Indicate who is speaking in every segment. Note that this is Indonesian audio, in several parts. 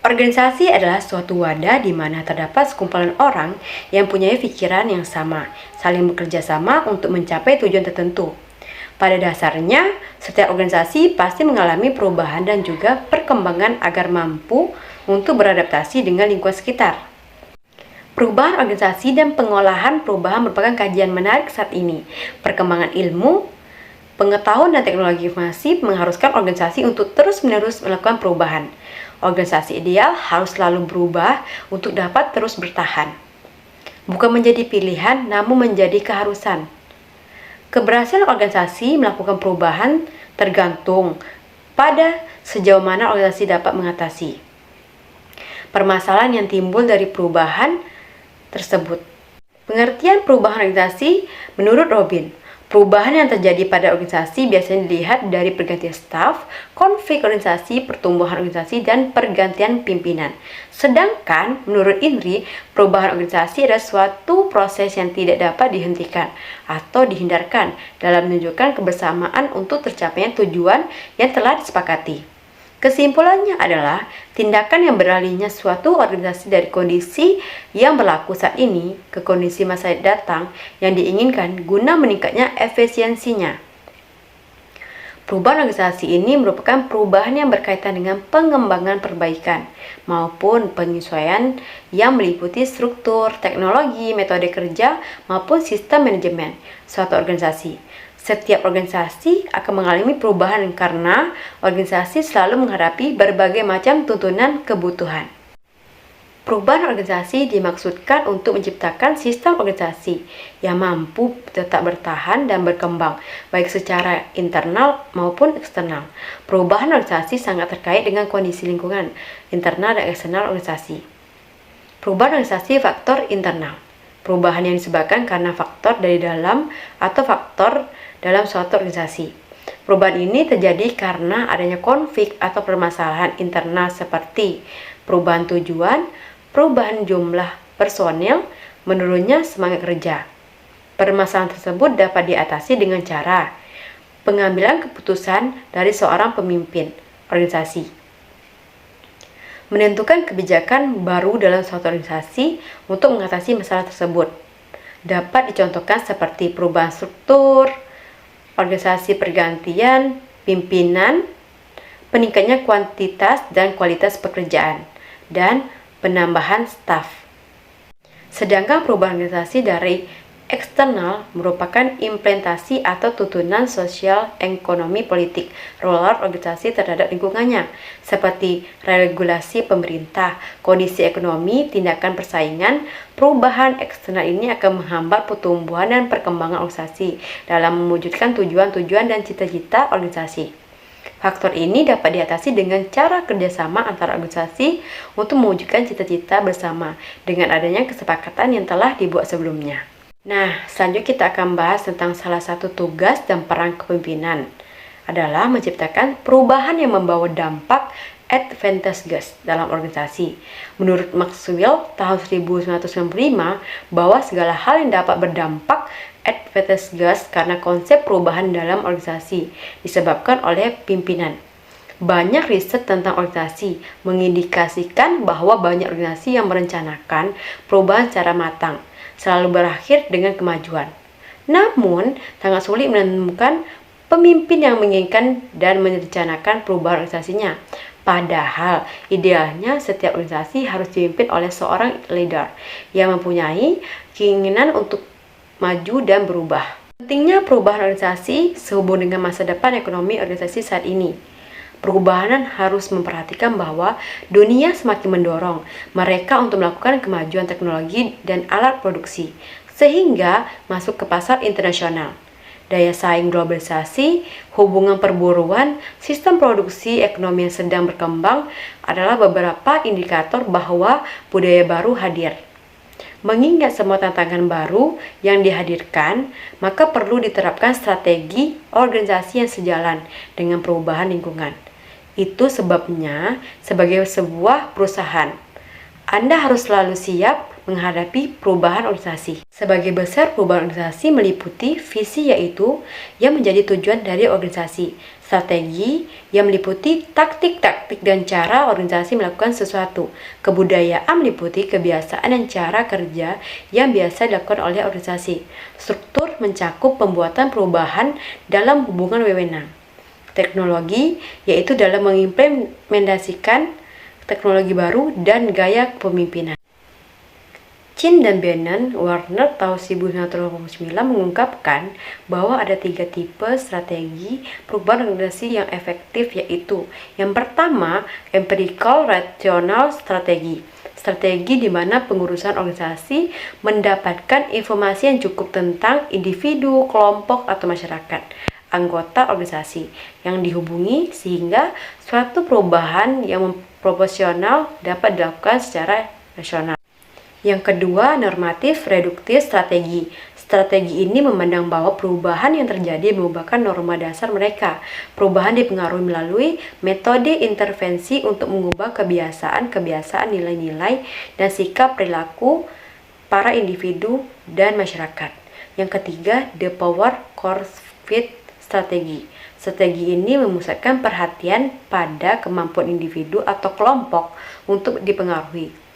Speaker 1: Organisasi adalah suatu wadah di mana terdapat sekumpulan orang yang punya pikiran yang sama, saling bekerja sama untuk mencapai tujuan tertentu. Pada dasarnya, setiap organisasi pasti mengalami perubahan dan juga perkembangan agar mampu untuk beradaptasi dengan lingkungan sekitar. Perubahan organisasi dan pengolahan perubahan merupakan kajian menarik saat ini. Perkembangan ilmu, pengetahuan dan teknologi informasi mengharuskan organisasi untuk terus-menerus melakukan perubahan. Organisasi ideal harus selalu berubah untuk dapat terus bertahan. Bukan menjadi pilihan, namun menjadi keharusan. Keberhasilan organisasi melakukan perubahan tergantung pada sejauh mana organisasi dapat mengatasi permasalahan yang timbul dari perubahan tersebut. Pengertian perubahan organisasi menurut Robin, perubahan yang terjadi pada organisasi biasanya dilihat dari pergantian staf, konflik organisasi, pertumbuhan organisasi, dan pergantian pimpinan. Sedangkan menurut Inri, perubahan organisasi adalah suatu proses yang tidak dapat dihentikan atau dihindarkan dalam menunjukkan kebersamaan untuk tercapainya tujuan yang telah disepakati. Kesimpulannya adalah tindakan yang beralihnya suatu organisasi dari kondisi yang berlaku saat ini ke kondisi masa datang yang diinginkan guna meningkatnya efisiensinya. Perubahan organisasi ini merupakan perubahan yang berkaitan dengan pengembangan perbaikan maupun penyesuaian yang meliputi struktur, teknologi, metode kerja, maupun sistem manajemen suatu organisasi. Setiap organisasi akan mengalami perubahan karena organisasi selalu menghadapi berbagai macam tuntunan kebutuhan. Perubahan organisasi dimaksudkan untuk menciptakan sistem organisasi yang mampu tetap bertahan dan berkembang, baik secara internal maupun eksternal. Perubahan organisasi sangat terkait dengan kondisi lingkungan, internal dan eksternal organisasi. Perubahan organisasi faktor internal. Perubahan yang disebabkan karena faktor dari dalam atau faktor dalam suatu organisasi. Perubahan ini terjadi karena adanya konflik atau permasalahan internal seperti perubahan tujuan, perubahan jumlah personil, menurunnya semangat kerja. Permasalahan tersebut dapat diatasi dengan cara pengambilan keputusan dari seorang pemimpin organisasi, menentukan kebijakan baru dalam suatu organisasi untuk mengatasi masalah tersebut. Dapat dicontohkan seperti perubahan struktur organisasi, pergantian pimpinan, peningkatnya kuantitas dan kualitas pekerjaan, dan penambahan staf. Sedangkan perubahan organisasi dari eksternal merupakan implementasi atau tuntunan sosial, ekonomi, politik, rollout organisasi terhadap lingkungannya, seperti regulasi pemerintah, kondisi ekonomi, tindakan persaingan. Perubahan eksternal ini akan menghambat pertumbuhan dan perkembangan organisasi dalam mewujudkan tujuan-tujuan dan cita-cita organisasi. Faktor ini dapat diatasi dengan cara kerjasama antara organisasi untuk mewujudkan cita-cita bersama dengan adanya kesepakatan yang telah dibuat sebelumnya. Nah, selanjutnya kita akan bahas tentang salah satu tugas dan peran kepemimpinan adalah menciptakan perubahan yang membawa dampak advantageous dalam organisasi. Menurut Maxwell tahun 1995 bahwa segala hal yang dapat berdampak advantageous karena konsep perubahan dalam organisasi disebabkan oleh pimpinan. Banyak riset tentang organisasi mengindikasikan bahwa banyak organisasi yang merencanakan perubahan secara matang selalu berakhir dengan kemajuan. Namun, sangat sulit menemukan pemimpin yang menginginkan dan merencanakan perubahan organisasinya. Padahal, idealnya setiap organisasi harus dipimpin oleh seorang leader yang mempunyai keinginan untuk maju dan berubah. Pentingnya perubahan organisasi sehubung dengan masa depan ekonomi organisasi saat ini. Perubahan harus memperhatikan bahwa dunia semakin mendorong mereka untuk melakukan kemajuan teknologi dan alat produksi, sehingga masuk ke pasar internasional. Daya saing globalisasi, hubungan perburuan, sistem produksi ekonomi yang sedang berkembang adalah beberapa indikator bahwa budaya baru hadir. Mengingat semua tantangan baru yang dihadirkan, maka perlu diterapkan strategi organisasi yang sejalan dengan perubahan lingkungan. Itu sebabnya, sebagai sebuah perusahaan, Anda harus selalu siap menghadapi perubahan organisasi. Sebagai besar perubahan organisasi meliputi visi, yaitu yang menjadi tujuan dari organisasi, Strategi yang meliputi taktik-taktik dan cara organisasi melakukan sesuatu. Kebudayaan meliputi kebiasaan dan cara kerja yang biasa dilakukan oleh organisasi. Struktur mencakup pembuatan perubahan dalam hubungan wewenang. Teknologi yaitu dalam mengimplementasikan teknologi baru dan gaya kepemimpinan. Chin dan Bannon Warner tahun 1989 mengungkapkan bahwa ada 3 tipe strategi perubahan organisasi yang efektif, yaitu yang pertama, empirical rational strategi. Strategi di mana pengurusan organisasi mendapatkan informasi yang cukup tentang individu, kelompok, atau masyarakat anggota organisasi yang dihubungi sehingga suatu perubahan yang proporsional dapat dilakukan secara rasional. Yang kedua, normatif reduktif strategi. Strategi ini memandang bahwa perubahan yang terjadi mengubahkan norma dasar mereka. Perubahan dipengaruhi melalui metode intervensi untuk mengubah kebiasaan-kebiasaan, nilai-nilai, dan sikap perilaku para individu dan masyarakat. Yang ketiga, the power core fit strategi. Strategi ini memusatkan perhatian pada kemampuan individu atau kelompok untuk dipengaruhi.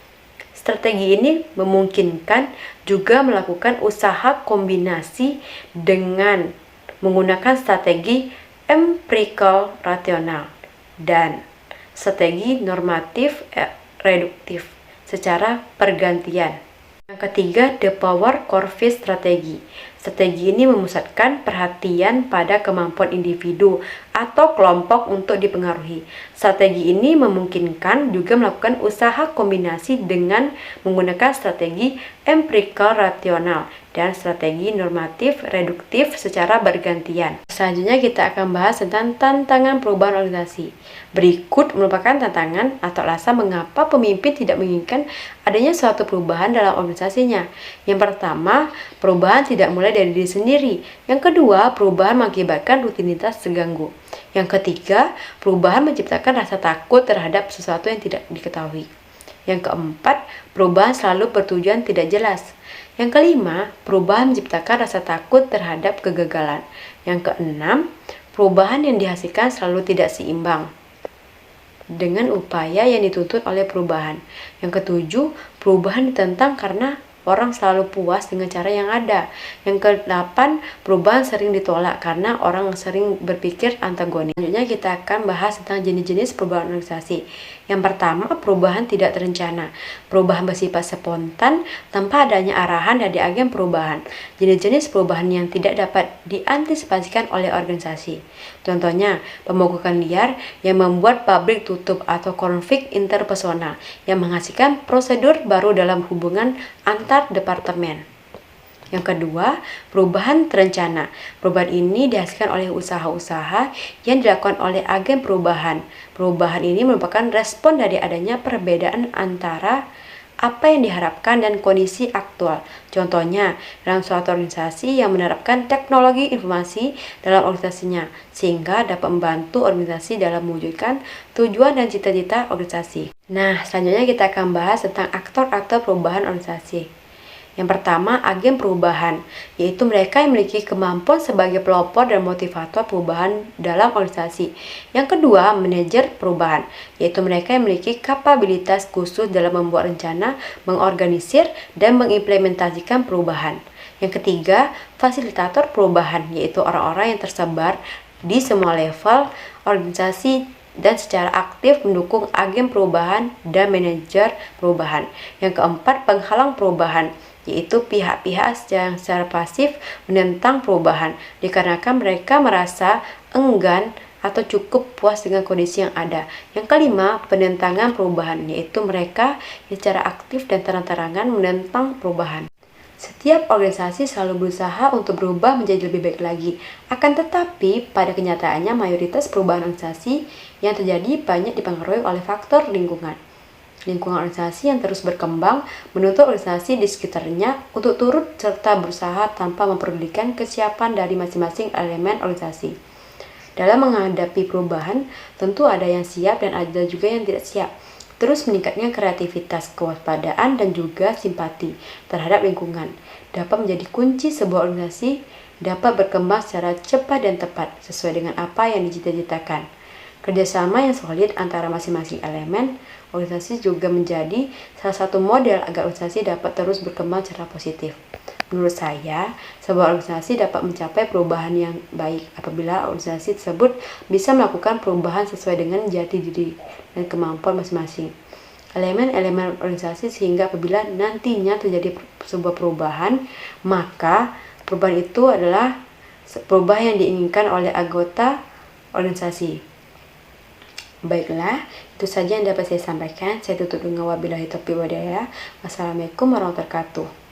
Speaker 1: Strategi ini memungkinkan juga melakukan usaha kombinasi dengan menggunakan strategi empirical rasional dan strategi normatif reduktif secara pergantian. Yang ketiga, the power core fit strategi. Strategi ini memusatkan perhatian pada kemampuan individu atau kelompok untuk dipengaruhi. Strategi ini memungkinkan juga melakukan usaha kombinasi dengan menggunakan strategi empirical rasional dan strategi normatif reduktif secara bergantian. Selanjutnya kita akan bahas tentang tantangan perubahan organisasi. Berikut merupakan tantangan atau alasan mengapa pemimpin tidak menginginkan adanya suatu perubahan dalam organisasinya. Yang pertama, perubahan tidak mulai dari diri sendiri. Yang kedua, perubahan mengakibatkan rutinitas terganggu. Yang ketiga, perubahan menciptakan rasa takut terhadap sesuatu yang tidak diketahui. Yang keempat, perubahan selalu bertujuan tidak jelas. Yang kelima, perubahan menciptakan rasa takut terhadap kegagalan. Yang keenam, perubahan yang dihasilkan selalu tidak seimbang dengan upaya yang dituntut oleh perubahan. Yang ketujuh, perubahan ditentang karena orang selalu puas dengan cara yang ada. Yang ke-8, perubahan sering ditolak karena orang sering berpikir antagonis. Selanjutnya kita akan bahas tentang jenis-jenis perubahan organisasi. Yang pertama, perubahan tidak terencana. Perubahan bersifat spontan tanpa adanya arahan dari agen perubahan. Jenis-jenis perubahan yang tidak dapat diantisipasikan oleh organisasi. Contohnya, pemogokan liar yang membuat pabrik tutup atau konflik interpersonal yang menghasilkan prosedur baru dalam hubungan antar departemen. Yang kedua, perubahan terencana. Perubahan ini dihasilkan oleh usaha-usaha yang dilakukan oleh agen perubahan. Perubahan ini merupakan respon dari adanya perbedaan antara apa yang diharapkan dan kondisi aktual. Contohnya, dalam suatu organisasi yang menerapkan teknologi informasi dalam organisasinya, sehingga dapat membantu organisasi dalam mewujudkan tujuan dan cita-cita organisasi. Nah, selanjutnya kita akan bahas tentang aktor-aktor perubahan organisasi. Yang pertama, agen perubahan, yaitu mereka yang memiliki kemampuan sebagai pelopor dan motivator perubahan dalam organisasi. Yang kedua, manajer perubahan, yaitu mereka yang memiliki kapabilitas khusus dalam membuat rencana, mengorganisir, dan mengimplementasikan perubahan. Yang ketiga, fasilitator perubahan, yaitu orang-orang yang tersebar di semua level organisasi dan secara aktif mendukung agen perubahan dan manajer perubahan. Yang keempat, penghalang perubahan, yaitu pihak-pihak yang secara pasif menentang perubahan dikarenakan mereka merasa enggan atau cukup puas dengan kondisi yang ada. Yang kelima, penentangan perubahan, yaitu mereka yang secara aktif dan terang-terangan menentang perubahan. Setiap organisasi selalu berusaha untuk berubah menjadi lebih baik lagi. Akan tetapi, pada kenyataannya mayoritas perubahan organisasi yang terjadi banyak dipengaruhi oleh faktor lingkungan. Lingkungan organisasi yang terus berkembang menuntut organisasi di sekitarnya untuk turut serta berusaha tanpa mempedulikan kesiapan dari masing-masing elemen organisasi. Dalam menghadapi perubahan, tentu ada yang siap dan ada juga yang tidak siap. Terus meningkatnya kreativitas, kewaspadaan, dan juga simpati terhadap lingkungan dapat menjadi kunci sebuah organisasi dapat berkembang secara cepat dan tepat sesuai dengan apa yang dicita-citakan. Kerjasama yang solid antara masing-masing elemen organisasi juga menjadi salah satu model agar organisasi dapat terus berkembang secara positif. Menurut saya, sebuah organisasi dapat mencapai perubahan yang baik apabila organisasi tersebut bisa melakukan perubahan sesuai dengan jati diri dan kemampuan masing-masing elemen-elemen organisasi, sehingga apabila nantinya terjadi sebuah perubahan, maka perubahan itu adalah perubahan yang diinginkan oleh anggota organisasi. Baiklah, itu saja yang dapat saya sampaikan. Saya tutup dengan wabillahi taufiq wal hidayah. Wassalamualaikum warahmatullahi wabarakatuh.